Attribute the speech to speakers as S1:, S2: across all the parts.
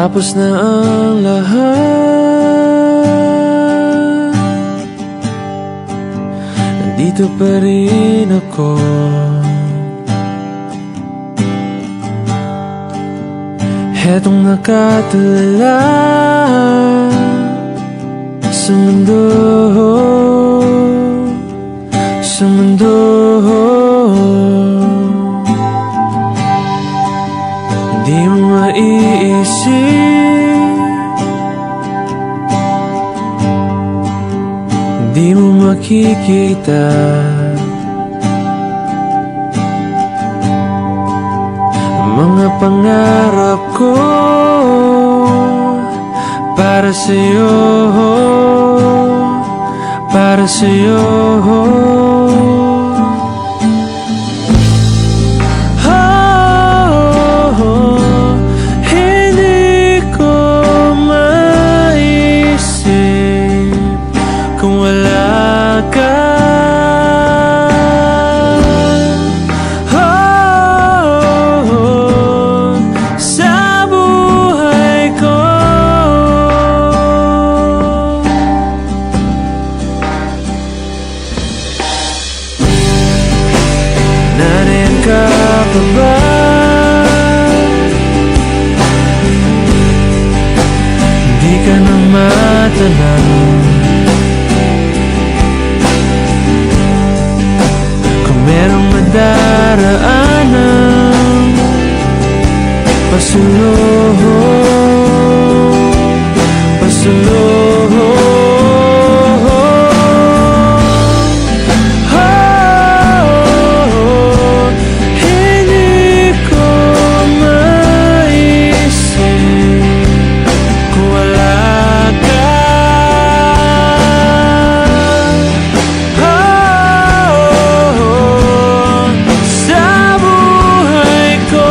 S1: Tapos na ang lahat, nandito pa rin ako. Hetong nakatala sa mundo, sa mundo. Di mo maiisip, di mo makikita mga pangarap ko para sa'yo, para sa'yo. Hindi ko maisip kung wala ka. Sa buhay ko, nariyan ka pa ba? Di ka nang matanaw, kung merong madaraanan pasulong, pasulong. Hindi ko maisip kung wala ka. Sa buhay ko.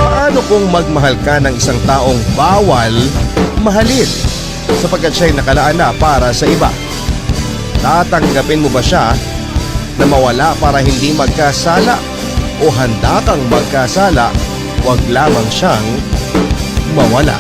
S2: Paano kung magmahal ka ng isang taong bawal mahalin sapagkat siya'y nakalaan na para sa iba? Tatanggapin mo ba siya na mawala para hindi magkasala? O handa kang magkasala, wag lamang siyang mawala?